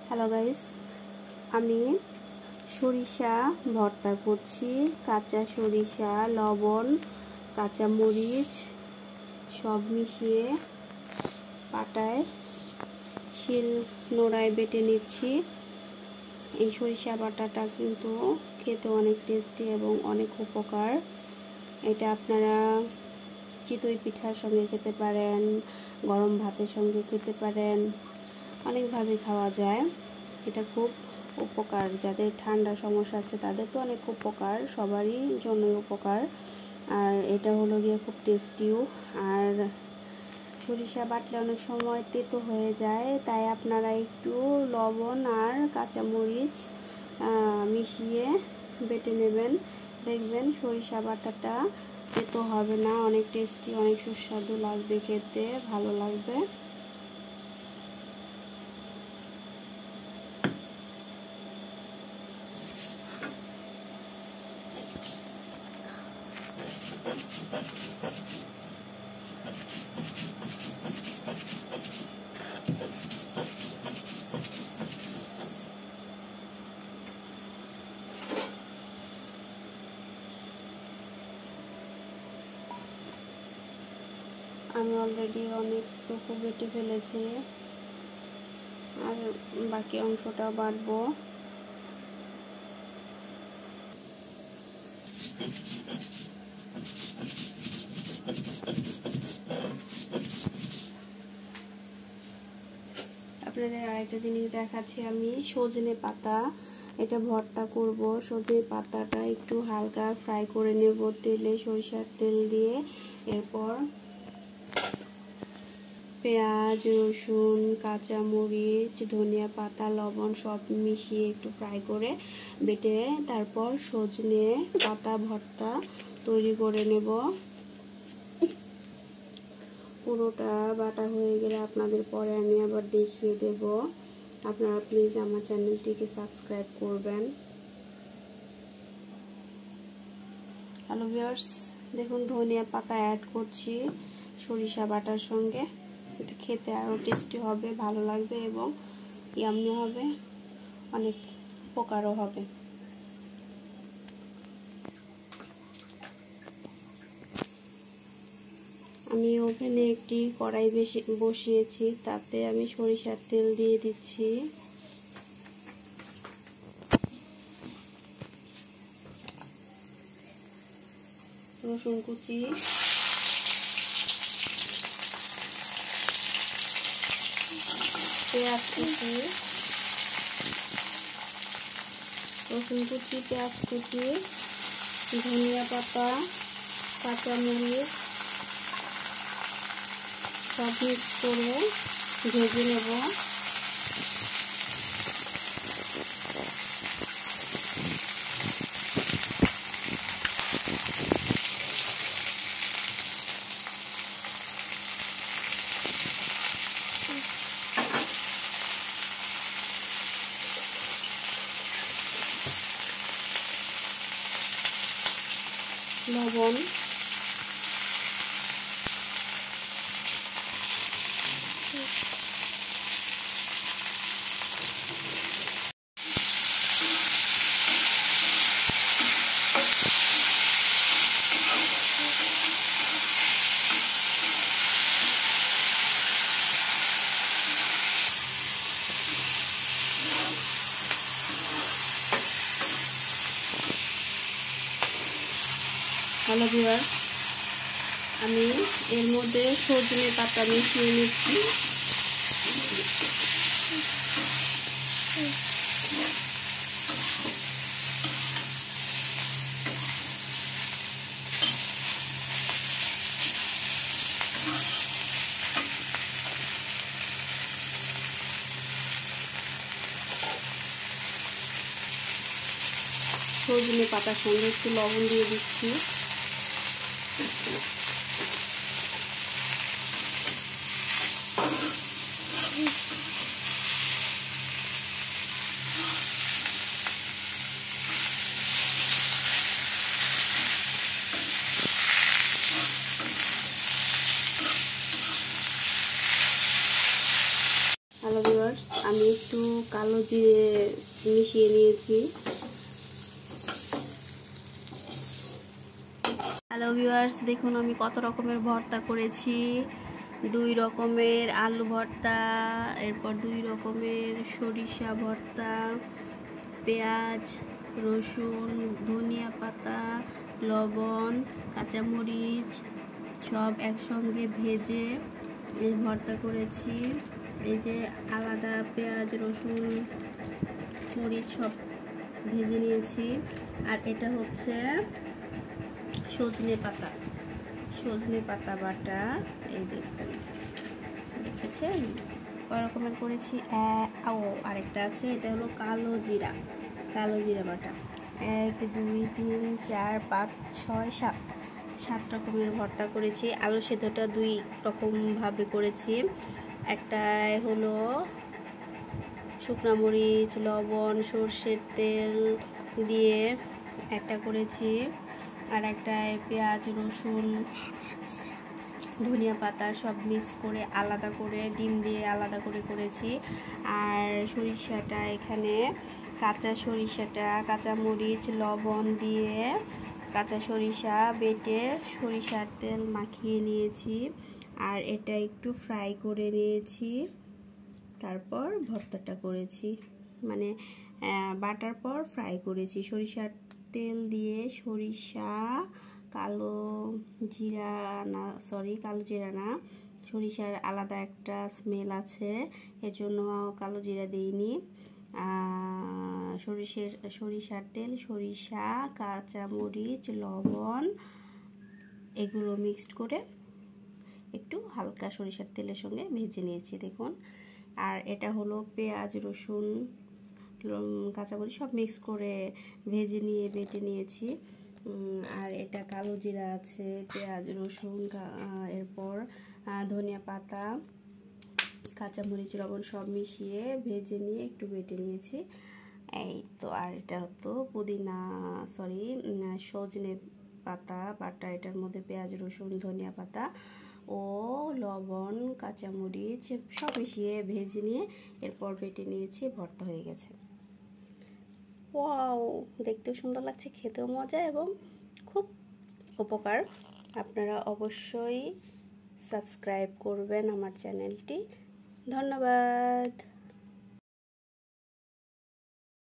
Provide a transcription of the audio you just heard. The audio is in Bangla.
হ্যালো গাইস, আমি সরিষা ভর্তা করছি। কাঁচা সরিষা, লবণ, কাঁচা মরিচ সব মিশিয়ে পাটায় শিল নোড়ায় বেটে নিচ্ছি। এই সরিষা বাটাটা কিন্তু খেতে অনেক টেস্টি এবং অনেক উপকার। এটা আপনারা চিতই পিঠার সঙ্গে খেতে পারেন, গরম ভাতের সঙ্গে খেতে পারেন, অনেকভাবে খাওয়া যায়। এটা খুব উপকার, যাদের ঠান্ডা সমস্যা আছে তাদের তো অনেক উপকার, সবারই জন্য উপকার। আর এটা হলো গিয়ে খুব টেস্টিও। আর সরিষা বাটলে অনেক সময় তেতো হয়ে যায়, তাই আপনারা একটু লবণ আর কাঁচামরিচ মিশিয়ে বেটে নেবেন। দেখবেন সরিষা বাটাটা তেতো হবে না, অনেক টেস্টি, অনেক সুস্বাদু লাগবে, খেতে ভালো লাগবে। আমি অলরেডি অনেকটুকু বেটে ফেলেছি, আর বাকি অংশটা বাটবো। আপনাদের আরেকটা জিনিস দেখাচ্ছি, আমি সজনে পাতা এটা ভর্তা করব। সজনে পাতাটা একটু হালকা ফ্রাই করে নেব তেলে, সরিষার তেল দিয়ে। এরপর পেঁয়াজ, রসুন, কাঁচা মরিচ, ধনিয়া পাতা, লবণ সব মিশিয়ে একটু ফ্রাই করে বেটে তারপর সজনে পাতা ভর্তা তৈরি করে নেব। পুরোটা বাটা হয়ে গেলে আপনাদের পরে আমি আবার দেখিয়ে দেব। আপনারা প্লিজ আমার চ্যানেলটিকে সাবস্ক্রাইব করবেন। হ্যালো ভিউয়ার্স, দেখুন ধনিয়া পাতা অ্যাড করছি সরিষা বাটার সঙ্গে। এটা খেতে আরও টেস্টি হবে, ভালো লাগবে এবং ইয়াম্মি হবে, অনেক উপকারও হবে। আমি ওভেনে একটি কড়াই বসিয়েছি, তাতে আমি সরিষার তেল দিয়ে দিচ্ছি। রসুন কুচি, পেঁয়াজ কুচি, রসুন কুচি, পেঁয়াজ কুচি, ধনিয়া পাতা, কাঁচা মরিচ সব মিক্স করে ভেজে নেব। লবণ, হ্যালো ভিউয়ার্স, আমি এর মধ্যে সজনে পাতা মিশিয়ে নিচ্ছি। সজনে পাতার সঙ্গে একটু লবণ দিয়ে দিচ্ছি। হ্যালো ভিউয়ার্স, আমি একটু কালো জিরে মিশিয়ে নিয়েছি। হ্যালো ভিউয়ার্স, দেখুন আমি কত রকমের ভর্তা করেছি। 2 রকমের আলু ভর্তা, এরপর 2 রকমের সরিষা ভর্তা, পেঁয়াজ, রসুন, ধনিয়া পাতা, লবণ, কাঁচামরিচ সব একসঙ্গে ভেজে এই ভর্তা করেছি। এই যে আলাদা পেঁয়াজ, রসুন, মরিচ সব ভেজে নিয়েছি। আর এটা হচ্ছে সজনে পাতা বাটা। এই দেখুন, দেখেছেন কয় রকমের করেছি। আরেকটা আছে, এটা হলো কালো জিরা বাটা। 1 2 3 4 5 6 7 রকমের ভর্তা করেছি। আলু সেদ্ধটা 2 রকম ভাবে করেছি। একটাই হলো শুকনো মরিচ, লবণ, সর্ষের তেল দিয়ে একটা করেছি। আর একটায় পেঁয়াজ, রসুন, ধনিয়া পাতা সব মিক্স করে আলাদা করে ডিম দিয়ে আলাদা করে করেছি। আর সরিষাটা এখানে কাঁচা মরিচ, লবণ দিয়ে কাঁচা সরিষা বেটে সরিষার তেল মাখিয়ে নিয়েছি। আর এটা একটু ফ্রাই করে নিয়েছি, তারপর ভর্তাটা করেছি, মানে বাটার পর ফ্রাই করেছি। সরিষার তেল দিয়ে সরিষা, কালো জিরা না, সরিষার আলাদা একটা স্মেল আছে, এর জন্য কালো জিরা দিইনি। সরিষার তেল, সরিষা, কাঁচামরিচ, লবণ এগুলো মিক্সড করে একটু হালকা সরিষার তেলের সঙ্গে ভেজে নিয়েছি, দেখুন। আর এটা হলো পেঁয়াজ, রসুন, কাঁচামরিচ সব মিক্স করে ভেজে নিয়ে বেটে নিয়েছি। আর এটা কালো জিরা আছে, পেঁয়াজ, রসুন, এরপর ধনিয়া পাতা, কাঁচামরিচ, লবণ সব মিশিয়ে ভেজে নিয়ে একটু বেটে নিয়েছি। এই তো। আর এটা হতো সজনে পাতা বাটা। এটার মধ্যে পেঁয়াজ, রসুন, ধনিয়া পাতা ও লবণ, কাঁচামরিচ সব মিশিয়ে ভেজে নিয়ে এরপর বেটে নিয়েছি, ভর্তা হয়ে গেছে। ওয়াও, দেখতেও সুন্দর লাগছে, খেতেও মজা এবং খুব উপকার। আপনারা অবশ্যই সাবস্ক্রাইব করবেন আমার চ্যানেলটি। ধন্যবাদ।